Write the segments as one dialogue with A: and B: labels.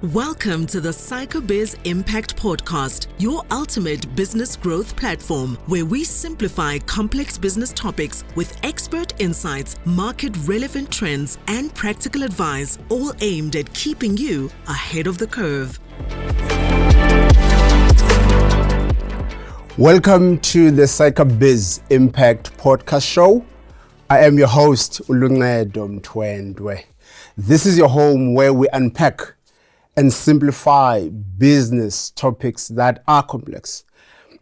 A: Welcome to the SAICA Biz Impact Podcast, your ultimate business growth platform, where we simplify complex business topics with expert insights, market-relevant trends, and practical advice, all aimed at keeping you ahead of the curve.
B: Welcome to the SAICA Biz Impact Podcast Show. I am your host, Uluncedo Mthwendwe. This is your home where we unpack and simplify business topics that are complex,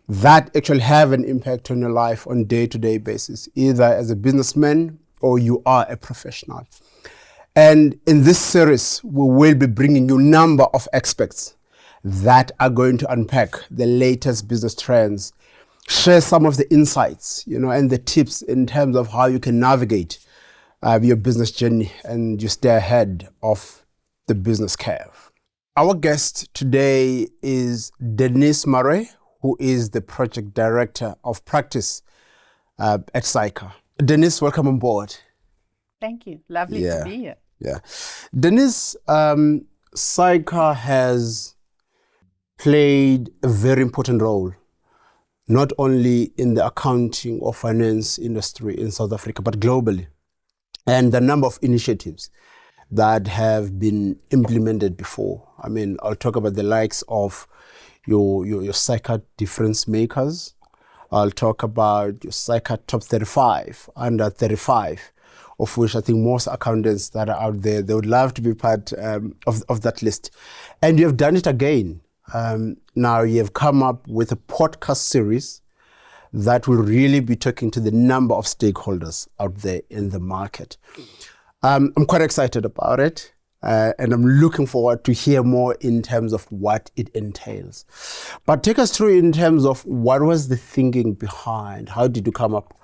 B: that actually have an impact on your life on a day-to-day basis, either as a businessman or you are a professional. And in this series, we will be bringing you a number of experts that are going to unpack the latest business trends, share some of the insights, and the tips in terms of how you can navigate your business journey and you stay ahead of the business curve. Our guest today is Denise Mare, who is the Project Director of Practice at SAICA. Denise, welcome on board.
C: Thank you. Lovely to be here.
B: Yeah. Denise, SAICA has played a very important role, not only in the accounting or finance industry in South Africa, but globally. And the number of initiatives that have been implemented before. I mean, I'll talk about the likes of your SAICA difference makers. I'll talk about your SAICA top 35, under 35, of which I think most accountants that are out there, they would love to be part of that list. And you have done it again. Now you have come up with a podcast series that will really be talking to the number of stakeholders out there in the market. I'm quite excited about it, and I'm looking forward to hear more in terms of what it entails. But take us through in terms of what was the thinking behind, how did you come up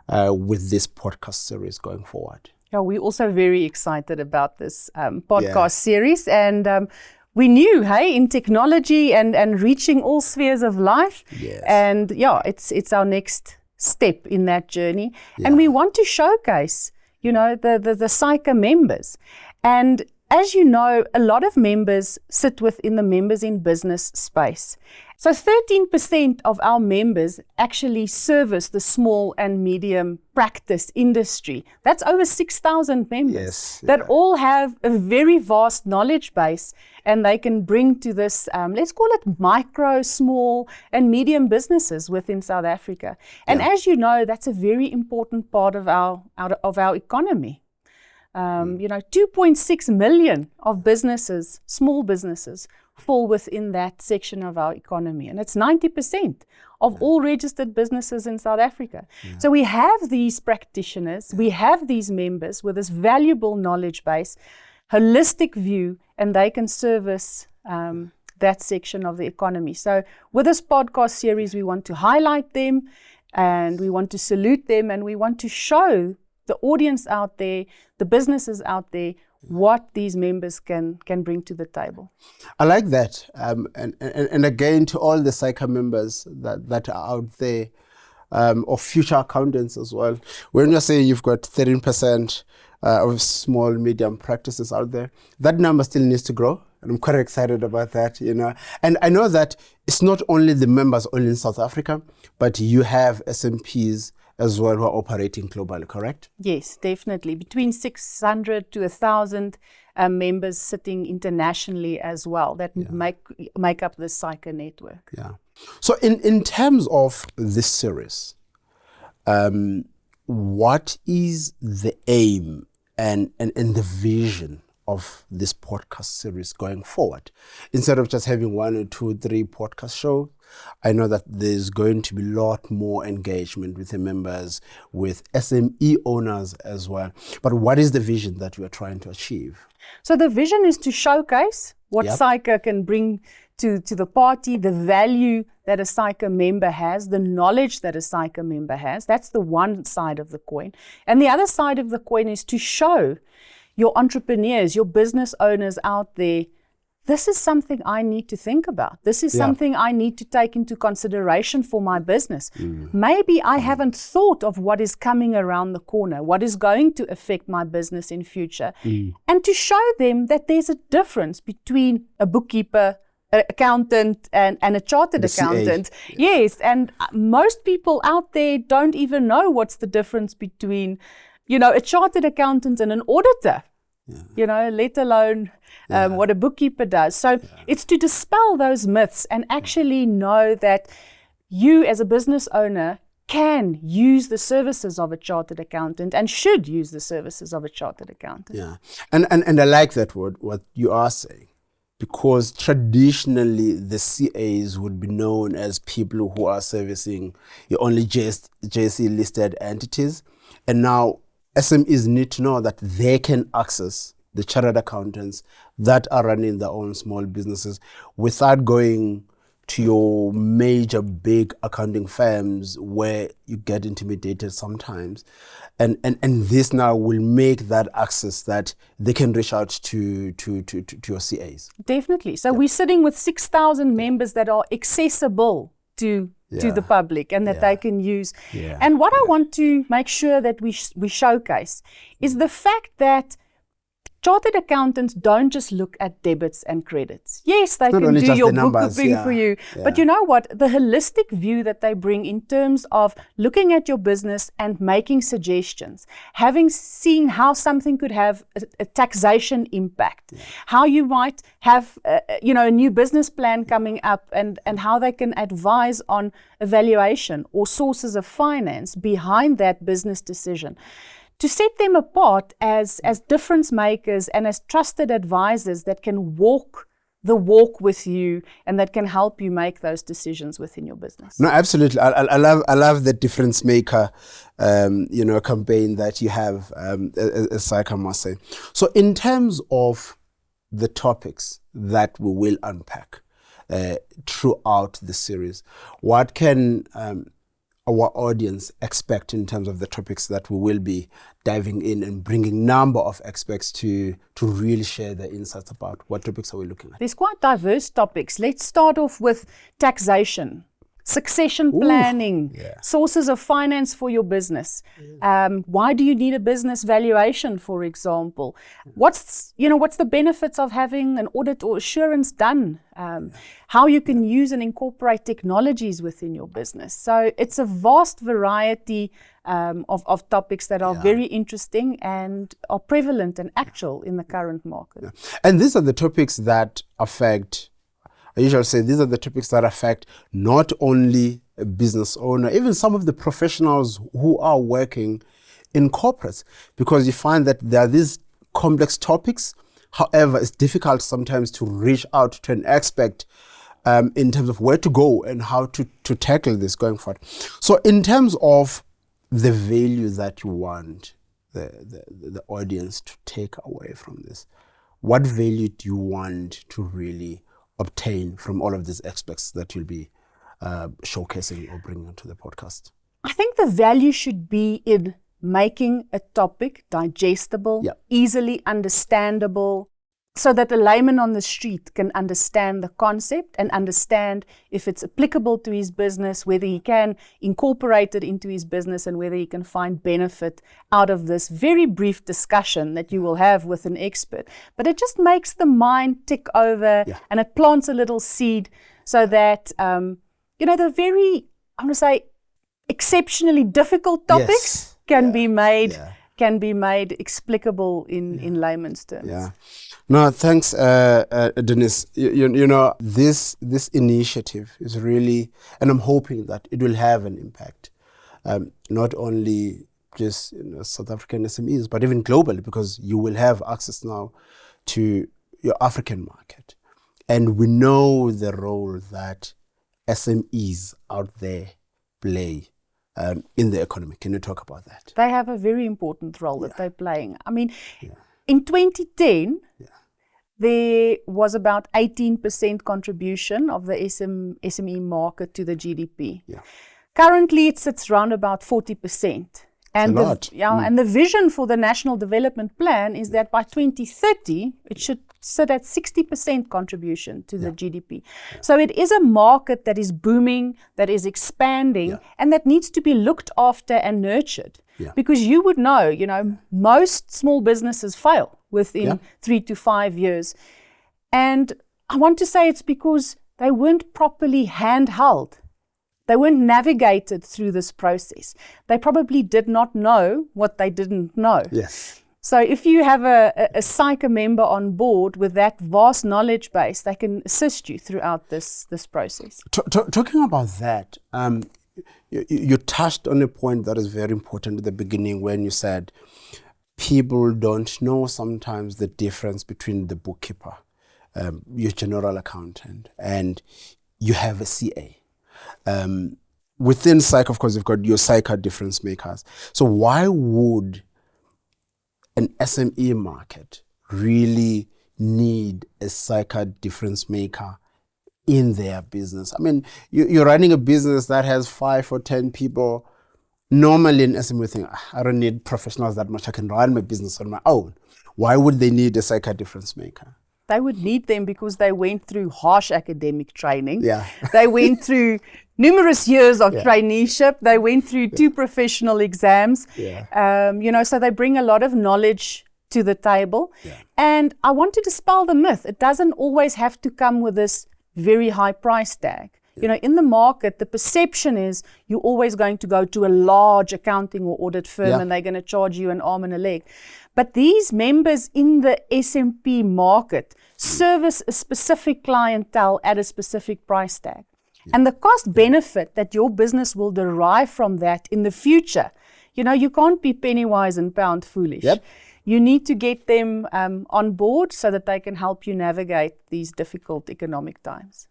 B: with this podcast series going forward?
C: Yeah, we're also very excited about this podcast series, and we knew, in technology and reaching all spheres of life, and it's our next step in that journey, and we want to showcase the SAICA members. And as you know, a lot of members sit within the members in business space. So 13% of our members actually service the small and medium practice industry. That's over 6,000 members that all have a very vast knowledge base, and they can bring to this, let's call it micro, small and medium businesses within South Africa. And as you know, that's a very important part of our economy. 2.6 million of businesses, small businesses, fall within that section of our economy. And it's 90% of all registered businesses in South Africa. So we have these practitioners, we have these members with this valuable knowledge base, holistic view, and they can service that section of the economy. So with this podcast series, we want to highlight them, and we want to salute them, and we want to show the audience out there, the businesses out there, what these members can bring to the table.
B: I like that. And again, to all the SAICA members that are out there, or future accountants as well, when you're saying you've got 13% of small, medium practices out there, that number still needs to grow. And I'm quite excited about that, And I know that it's not only the members only in South Africa, but you have SMEs as well who are operating globally, correct?
C: Yes, definitely. Between 600 to 1,000 members sitting internationally as well that make up the SAICA network.
B: Yeah. So in terms of this series, what is the aim and the vision of this podcast series going forward? Instead of just having 1 or 2, 3 podcast shows, I know that there's going to be a lot more engagement with the members, with SME owners as well. But what is the vision that we are trying to achieve?
C: So the vision is to showcase what SAICA can bring to the party, the value that a SAICA member has, the knowledge that a SAICA member has. That's the one side of the coin. And the other side of the coin is to show your entrepreneurs, your business owners out there, this is something I need to think about. This is something I need to take into consideration for my business. Maybe I haven't thought of what is coming around the corner, what is going to affect my business in future. And to show them that there's a difference between a bookkeeper, an accountant, and a chartered accountant. Yes, and most people out there don't even know what's the difference between, a chartered accountant and an auditor. Let alone what a bookkeeper does. So it's to dispel those myths and actually know that you as a business owner can use the services of a chartered accountant and should use the services of a chartered accountant.
B: Yeah, and I like that word, what you are saying, because traditionally the CAs would be known as people who are servicing your only JSE listed entities, and now SMEs need to know that they can access the chartered accountants that are running their own small businesses without going to your major big accounting firms where you get intimidated sometimes. And this now will make that access that they can reach out to your CAs.
C: Definitely. So we're sitting with 6,000 members that are accessible to the public and that they can use. And what I want to make sure that we showcase is the fact that chartered accountants don't just look at debits and credits. Yes, they can do your bookkeeping for you. But you know what? The holistic view that they bring in terms of looking at your business and making suggestions, having seen how something could have a taxation impact, how you might have a new business plan coming up and how they can advise on evaluation or sources of finance behind that business decision. To set them apart as difference makers and as trusted advisors that can walk the walk with you and that can help you make those decisions within your business.
B: No, absolutely. I love the difference maker, campaign that you have, as SAICA must say. So in terms of the topics that we will unpack throughout the series, what can our audience expect in terms of the topics that we will be diving in and bringing number of experts to really share their insights about? What topics are we looking at?
C: There's quite diverse topics. Let's start off with taxation, succession planning, sources of finance for your business. Why do you need a business valuation, for example? What's the benefits of having an audit or assurance done? How you can use and incorporate technologies within your business. So it's a vast variety of topics that are very interesting and are prevalent and actual in the current market.
B: Yeah. And these are the topics that affect, I usually say these are the topics that affect not only a business owner, even some of the professionals who are working in corporates, because you find that there are these complex topics. However, it's difficult sometimes to reach out to an expert in terms of where to go and how to tackle this going forward. So in terms of the value that you want the audience to take away from this, what value do you want to really obtain from all of these aspects that you'll be showcasing or bringing to the podcast?
C: I think the value should be in making a topic digestible, easily understandable, so that a layman on the street can understand the concept and understand if it's applicable to his business, whether he can incorporate it into his business and whether he can find benefit out of this very brief discussion that you will have with an expert. But it just makes the mind tick over and it plants a little seed so that, the very, I'm going to say, exceptionally difficult topics can be made explicable in layman's terms.
B: Yeah. No, thanks, Denise. This initiative is really, and I'm hoping that it will have an impact, not only just South African SMEs, but even globally, because you will have access now to your African market. And we know the role that SMEs out there play in the economy. Can you talk about that?
C: They have a very important role that they're playing. I mean, in 2010, there was about 18% contribution of the SME market to the GDP. Currently, it sits around about 40%. And
B: a lot.
C: And the vision for the National Development Plan is that by 2030, it should sit at 60% contribution to the GDP. So it is a market that is booming, that is expanding, and that needs to be looked after and nurtured. Because you would know, most small businesses fail within 3 to 5 years. And I want to say it's because they weren't properly handheld. They weren't navigated through this process. They probably did not know what they didn't know.
B: Yes.
C: So if you have a SAICA member on board with that vast knowledge base, they can assist you throughout this process.
B: Talking about that, you touched on a point that is very important at the beginning when you said people don't know sometimes the difference between the bookkeeper, your general accountant, and you have a CA. Within SAICA, of course, you've got your SAICA difference makers. So why would an SME market really need a SAICA difference maker in their business? I mean, you're running a business that has 5 or 10 people. Normally in SME, we think, I don't need professionals that much. I can run my business on my own. Why would they need a SAICA difference maker?
C: They would need them because they went through harsh academic training.
B: Yeah.
C: They went through numerous years of traineeship. They went through 2 professional exams. So they bring a lot of knowledge to the table. And I want to dispel the myth. It doesn't always have to come with this very high price tag. In the market, the perception is you're always going to go to a large accounting or audit firm and they're going to charge you an arm and a leg. But these members in the SMP market service a specific clientele at a specific price tag. And the cost benefit that your business will derive from that in the future, you can't be penny wise and pound foolish. You need to get them on board so that they can help you navigate these difficult economic times.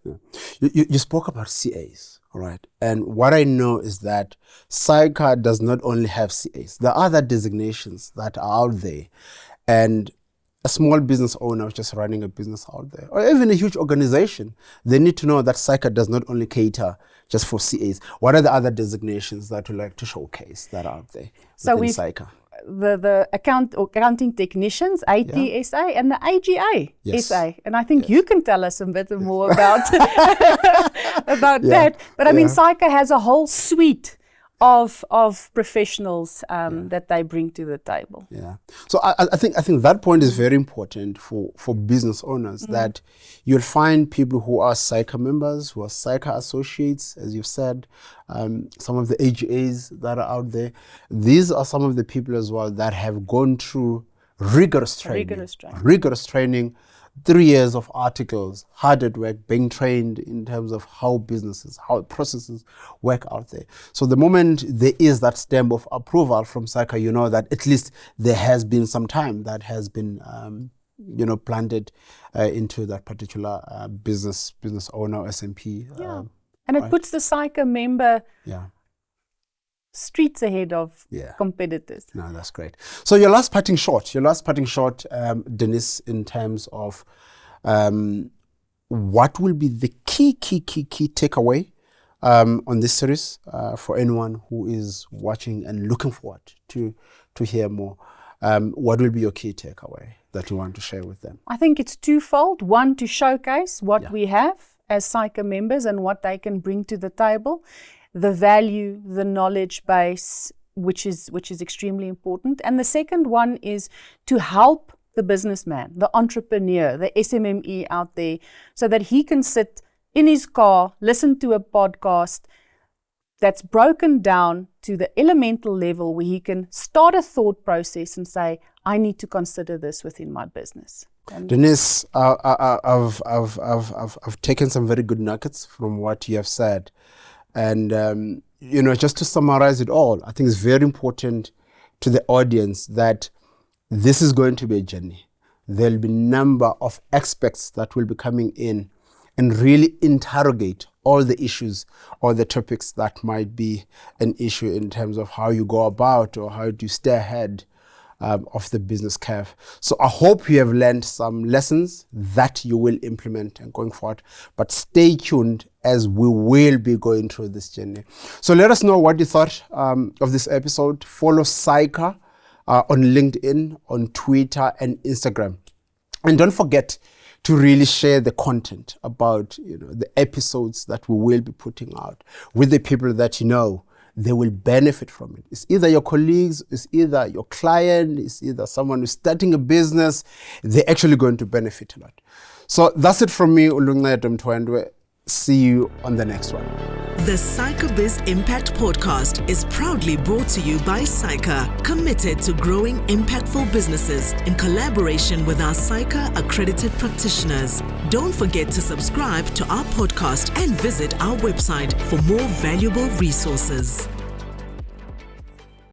B: You spoke about CAs, all right? And what I know is that SAICA does not only have CAs. There are other designations that are out there. And a small business owner just running a business out there, or even a huge organization, they need to know that SAICA does not only cater just for CAs. What are the other designations that you like to showcase that are out there within SAICA?
C: The accounting technicians, ATSA, and the AGA SA. And I think you can tell us a bit more about that. But I mean, SAICA has a whole suite of professionals that they bring to the table.
B: So I think that point is very important for business owners, that you'll find people who are SAICA members, who are SAICA associates, as you've said, some of the AGAs that are out there. These are some of the people as well that have gone through rigorous training, 3 years of articles, hard at work, being trained in terms of how businesses, how processes work out there. So the moment there is that stamp of approval from SAICA, you know that at least there has been some time that has been planted into that particular business owner, SMP.
C: And it puts the SAICA member streets ahead of competitors.
B: No, that's great. So your last parting shot, Denise, in terms of what will be the key takeaway on this series for anyone who is watching and looking forward to hear more. What will be your key takeaway that you want to share with them?
C: I think it's twofold. One, to showcase what we have as SAICA members and what they can bring to the table. The value, the knowledge base, which is extremely important. And the second one is to help the businessman, the entrepreneur, the SMME out there, so that he can sit in his car, listen to a podcast that's broken down to the elemental level where he can start a thought process and say, I need to consider this within my business. And
B: Denise, I've taken some very good nuggets from what you have said. And, just to summarize it all, I think it's very important to the audience that this is going to be a journey. There'll be a number of experts that will be coming in and really interrogate all the issues or the topics that might be an issue in terms of how you go about or how do you stay ahead of the business curve. So I hope you have learned some lessons that you will implement and going forward. But stay tuned as we will be going through this journey. So let us know what you thought of this episode. Follow SAICA on LinkedIn, on Twitter and Instagram. And don't forget to really share the content about the episodes that we will be putting out with the people that they will benefit from it. It's either your colleagues, it's either your client, it's either someone who's starting a business. They're actually going to benefit a lot. So that's it from me, Ulunga Mtwendwe. See you on the next one.
A: The SAICA Biz Impact Podcast is proudly brought to you by SAICA, committed to growing impactful businesses in collaboration with our SAICA accredited practitioners. Don't forget to subscribe to our podcast and visit our website for more valuable resources.